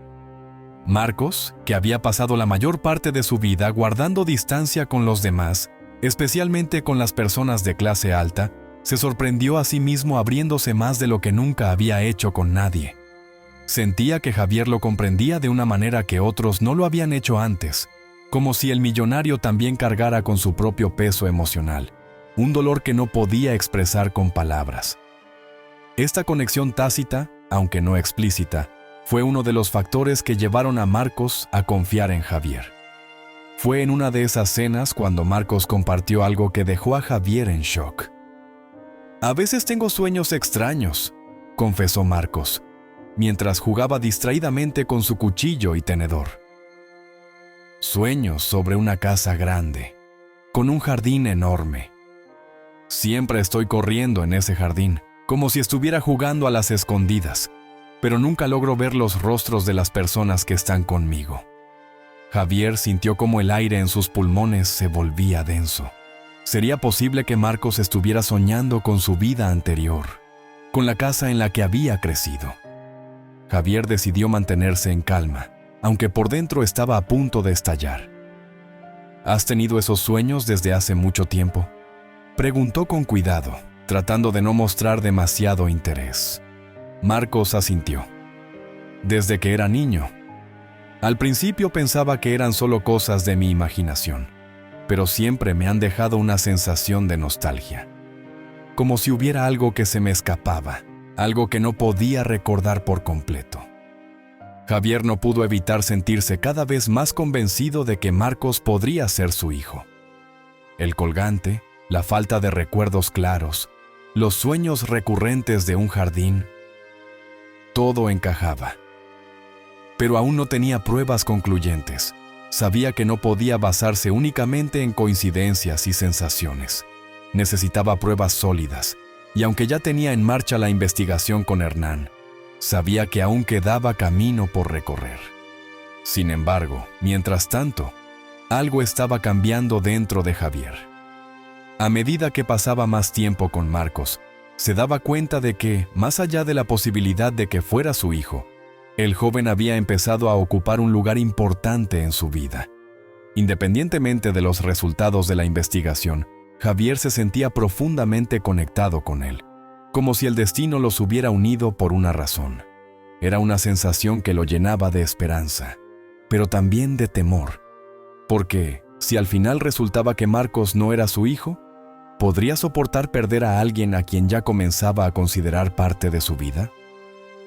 Marcos, que había pasado la mayor parte de su vida guardando distancia con los demás, especialmente con las personas de clase alta, se sorprendió a sí mismo abriéndose más de lo que nunca había hecho con nadie. Sentía que Javier lo comprendía de una manera que otros no lo habían hecho antes, como si el millonario también cargara con su propio peso emocional, un dolor que no podía expresar con palabras. Esta conexión tácita, aunque no explícita, fue uno de los factores que llevaron a Marcos a confiar en Javier. Fue en una de esas cenas cuando Marcos compartió algo que dejó a Javier en shock. «A veces tengo sueños extraños», confesó Marcos, mientras jugaba distraídamente con su cuchillo y tenedor. Sueños sobre una casa grande, con un jardín enorme. Siempre estoy corriendo en ese jardín, como si estuviera jugando a las escondidas, pero nunca logro ver los rostros de las personas que están conmigo. Javier sintió como el aire en sus pulmones se volvía denso. ¿Sería posible que Marcos estuviera soñando con su vida anterior, con la casa en la que había crecido? Javier decidió mantenerse en calma, aunque por dentro estaba a punto de estallar. ¿Has tenido esos sueños desde hace mucho tiempo?, preguntó con cuidado, tratando de no mostrar demasiado interés. Marcos asintió. Desde que era niño. Al principio pensaba que eran solo cosas de mi imaginación, pero siempre me han dejado una sensación de nostalgia. Como si hubiera algo que se me escapaba, algo que no podía recordar por completo. Javier no pudo evitar sentirse cada vez más convencido de que Marcos podría ser su hijo. El colgante, la falta de recuerdos claros, los sueños recurrentes de un jardín, todo encajaba. Pero aún no tenía pruebas concluyentes. Sabía que no podía basarse únicamente en coincidencias y sensaciones. Necesitaba pruebas sólidas, y aunque ya tenía en marcha la investigación con Hernán, sabía que aún quedaba camino por recorrer. Sin embargo, mientras tanto, algo estaba cambiando dentro de Javier. A medida que pasaba más tiempo con Marcos, se daba cuenta de que, más allá de la posibilidad de que fuera su hijo, el joven había empezado a ocupar un lugar importante en su vida. Independientemente de los resultados de la investigación, Javier se sentía profundamente conectado con él, como si el destino los hubiera unido por una razón. Era una sensación que lo llenaba de esperanza. pero también de temor. Porque, si al final resultaba que Marcos no era su hijo, ¿podría soportar perder a alguien a quien ya comenzaba a considerar parte de su vida?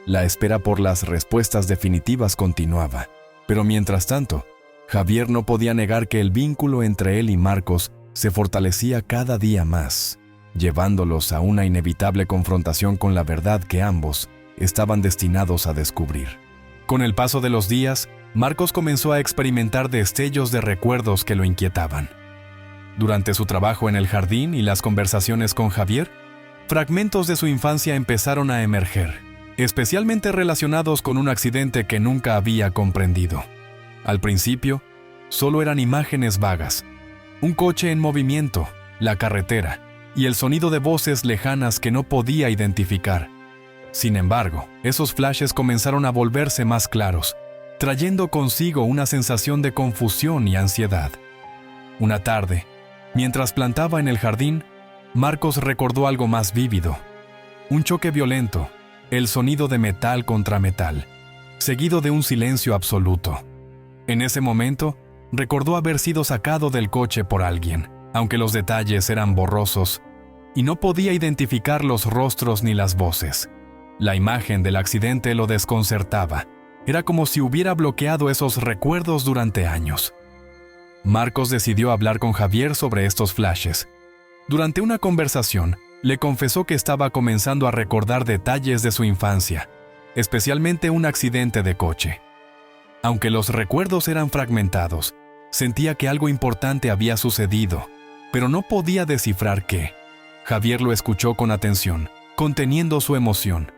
La espera por las respuestas definitivas continuaba, pero mientras tanto, Javier no podía negar que el vínculo entre él y Marcos se fortalecía cada día más, llevándolos a una inevitable confrontación con la verdad que ambos estaban destinados a descubrir. Con el paso de los días, Marcos comenzó a experimentar destellos de recuerdos que lo inquietaban. Durante su trabajo en el jardín y las conversaciones con Javier, fragmentos de su infancia empezaron a emerger, especialmente relacionados con un accidente que nunca había comprendido. Al principio, solo eran imágenes vagas: un coche en movimiento, la carretera y el sonido de voces lejanas que no podía identificar. Sin embargo, esos flashes comenzaron a volverse más claros, trayendo consigo una sensación de confusión y ansiedad. Una tarde, mientras plantaba en el jardín, Marcos recordó algo más vívido: un choque violento, el sonido de metal contra metal, seguido de un silencio absoluto. En ese momento, recordó haber sido sacado del coche por alguien, aunque los detalles eran borrosos, y no podía identificar los rostros ni las voces. La imagen del accidente lo desconcertaba. Era como si hubiera bloqueado esos recuerdos durante años. Marcos decidió hablar con Javier sobre estos flashes. Durante una conversación, le confesó que estaba comenzando a recordar detalles de su infancia, especialmente un accidente de coche. Aunque los recuerdos eran fragmentados, sentía que algo importante había sucedido, pero no podía descifrar qué. Javier lo escuchó con atención, conteniendo su emoción,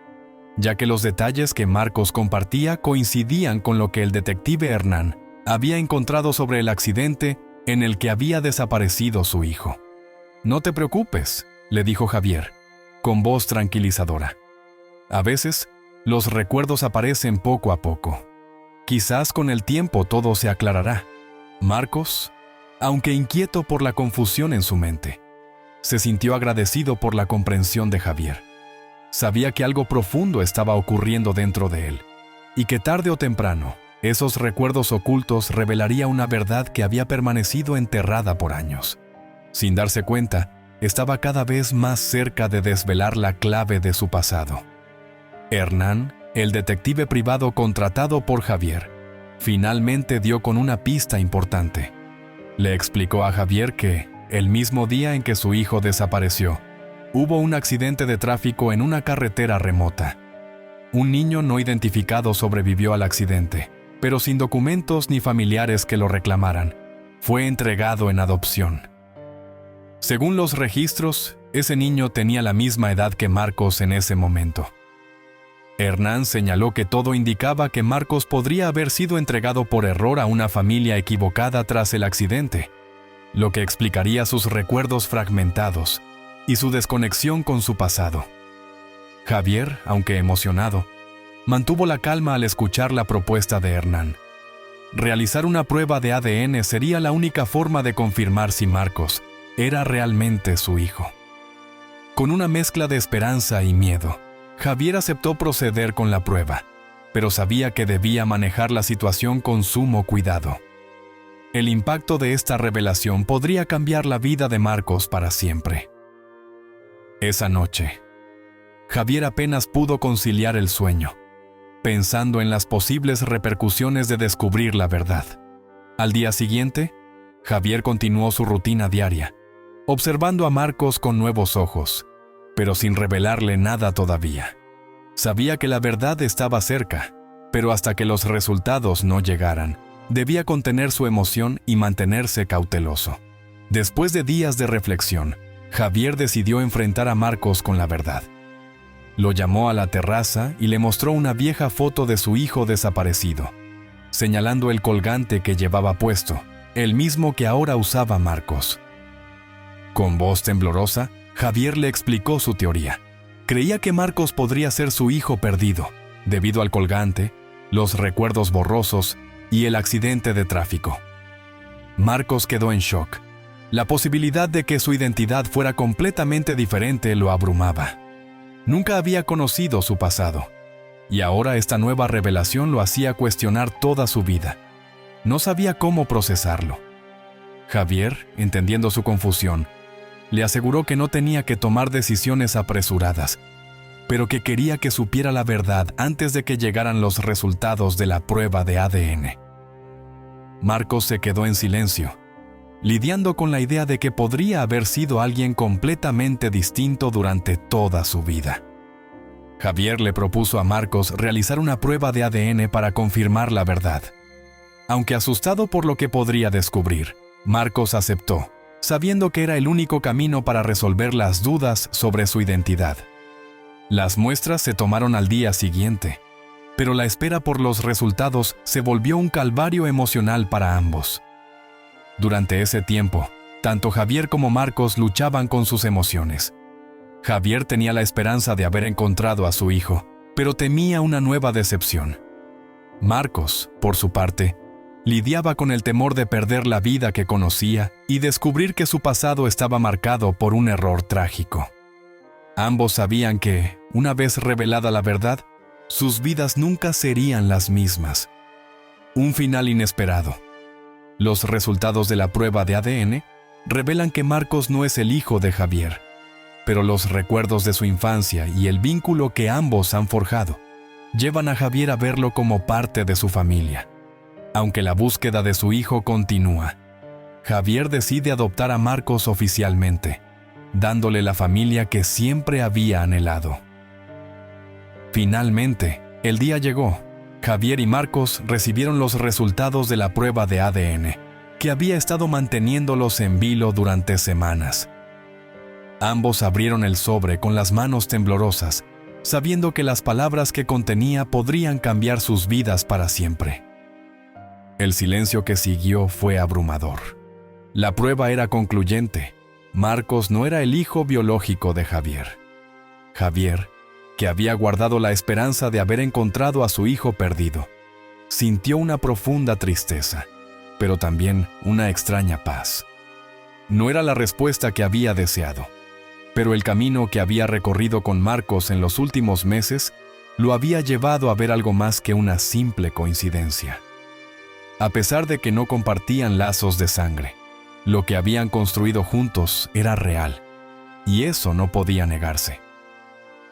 ya que los detalles que Marcos compartía coincidían con lo que el detective Hernán había encontrado sobre el accidente en el que había desaparecido su hijo. «No te preocupes», le dijo Javier, con voz tranquilizadora. «A veces, los recuerdos aparecen poco a poco. Quizás con el tiempo todo se aclarará». Marcos, aunque inquieto por la confusión en su mente, se sintió agradecido por la comprensión de Javier. Sabía que algo profundo estaba ocurriendo dentro de él, y que tarde o temprano, esos recuerdos ocultos revelaría una verdad que había permanecido enterrada por años. Sin darse cuenta, estaba cada vez más cerca de desvelar la clave de su pasado. Hernán, el detective privado contratado por Javier, finalmente dio con una pista importante. Le explicó a Javier que, el mismo día en que su hijo desapareció, hubo un accidente de tráfico en una carretera remota. Un niño no identificado sobrevivió al accidente, pero sin documentos ni familiares que lo reclamaran. Fue entregado en adopción. Según los registros, ese niño tenía la misma edad que Marcos en ese momento. Hernán señaló que todo indicaba que Marcos podría haber sido entregado por error a una familia equivocada tras el accidente, lo que explicaría sus recuerdos fragmentados y su desconexión con su pasado. Javier, aunque emocionado, mantuvo la calma al escuchar la propuesta de Hernán. Realizar una prueba de ADN sería la única forma de confirmar si Marcos era realmente su hijo. Con una mezcla de esperanza y miedo, Javier aceptó proceder con la prueba, pero sabía que debía manejar la situación con sumo cuidado. El impacto de esta revelación podría cambiar la vida de Marcos para siempre. Esa noche, Javier apenas pudo conciliar el sueño, pensando en las posibles repercusiones de descubrir la verdad. Al día siguiente, Javier continuó su rutina diaria, observando a Marcos con nuevos ojos, pero sin revelarle nada todavía. Sabía que la verdad estaba cerca, pero hasta que los resultados no llegaran, debía contener su emoción y mantenerse cauteloso. Después de días de reflexión, Javier decidió enfrentar a Marcos con la verdad. Lo llamó a la terraza y le mostró una vieja foto de su hijo desaparecido, señalando el colgante que llevaba puesto, el mismo que ahora usaba Marcos. Con voz temblorosa, Javier le explicó su teoría. Creía que Marcos podría ser su hijo perdido, debido al colgante, los recuerdos borrosos y el accidente de tráfico. Marcos quedó en shock. La posibilidad de que su identidad fuera completamente diferente lo abrumaba. Nunca había conocido su pasado, y ahora esta nueva revelación lo hacía cuestionar toda su vida. No sabía cómo procesarlo. Javier, entendiendo su confusión, le aseguró que no tenía que tomar decisiones apresuradas, pero que quería que supiera la verdad antes de que llegaran los resultados de la prueba de ADN. Marcos se quedó en silencio, lidiando con la idea de que podría haber sido alguien completamente distinto durante toda su vida. Javier le propuso a Marcos realizar una prueba de ADN para confirmar la verdad. Aunque asustado por lo que podría descubrir, Marcos aceptó, sabiendo que era el único camino para resolver las dudas sobre su identidad. Las muestras se tomaron al día siguiente, pero la espera por los resultados se volvió un calvario emocional para ambos. Durante ese tiempo, tanto Javier como Marcos luchaban con sus emociones. Javier tenía la esperanza de haber encontrado a su hijo, pero temía una nueva decepción. Marcos, por su parte, lidiaba con el temor de perder la vida que conocía y descubrir que su pasado estaba marcado por un error trágico. Ambos sabían que, una vez revelada la verdad, sus vidas nunca serían las mismas. Un final inesperado. Los resultados de la prueba de ADN revelan que Marcos no es el hijo de Javier, pero los recuerdos de su infancia y el vínculo que ambos han forjado llevan a Javier a verlo como parte de su familia. Aunque la búsqueda de su hijo continúa, Javier decide adoptar a Marcos oficialmente, dándole la familia que siempre había anhelado. Finalmente, el día llegó. Javier y Marcos recibieron los resultados de la prueba de ADN, que había estado manteniéndolos en vilo durante semanas. Ambos abrieron el sobre con las manos temblorosas, sabiendo que las palabras que contenía podrían cambiar sus vidas para siempre. El silencio que siguió fue abrumador. La prueba era concluyente. Marcos no era el hijo biológico de Javier. Javier, que había guardado la esperanza de haber encontrado a su hijo perdido, sintió una profunda tristeza, pero también una extraña paz. No era la respuesta que había deseado, pero el camino que había recorrido con Marcos en los últimos meses lo había llevado a ver algo más que una simple coincidencia. A pesar de que no compartían lazos de sangre, lo que habían construido juntos era real, y eso no podía negarse.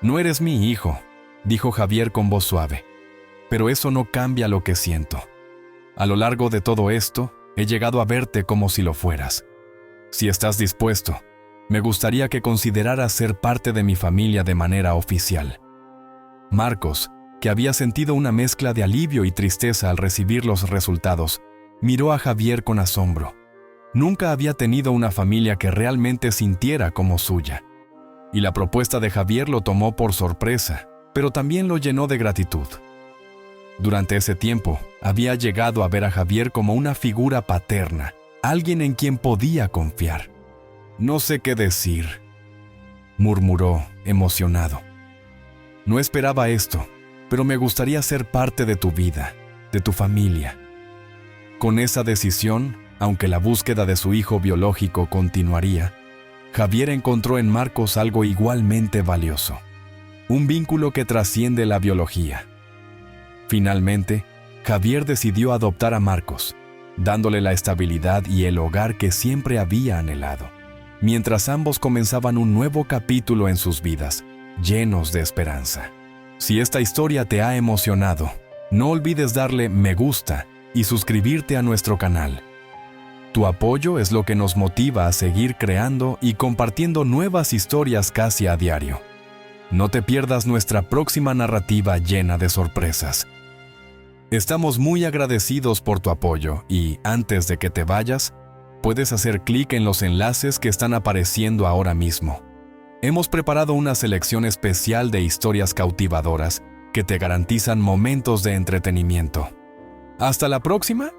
«No eres mi hijo», dijo Javier con voz suave, «pero eso no cambia lo que siento. A lo largo de todo esto, he llegado a verte como si lo fueras. Si estás dispuesto, me gustaría que consideraras ser parte de mi familia de manera oficial». Marcos, que había sentido una mezcla de alivio y tristeza al recibir los resultados, miró a Javier con asombro. Nunca había tenido una familia que realmente sintiera como suya. Y la propuesta de Javier lo tomó por sorpresa, pero también lo llenó de gratitud. Durante ese tiempo, había llegado a ver a Javier como una figura paterna, alguien en quien podía confiar. «No sé qué decir», murmuró, emocionado. «No esperaba esto, pero me gustaría ser parte de tu vida, de tu familia». Con esa decisión, aunque la búsqueda de su hijo biológico continuaría, Javier encontró en Marcos algo igualmente valioso, un vínculo que trasciende la biología. Finalmente, Javier decidió adoptar a Marcos, dándole la estabilidad y el hogar que siempre había anhelado, mientras ambos comenzaban un nuevo capítulo en sus vidas, llenos de esperanza. Si esta historia te ha emocionado, no olvides darle me gusta y suscribirte a nuestro canal. Tu apoyo es lo que nos motiva a seguir creando y compartiendo nuevas historias casi a diario. No te pierdas nuestra próxima narrativa llena de sorpresas. Estamos muy agradecidos por tu apoyo y, antes de que te vayas, puedes hacer clic en los enlaces que están apareciendo ahora mismo. Hemos preparado una selección especial de historias cautivadoras que te garantizan momentos de entretenimiento. ¡Hasta la próxima!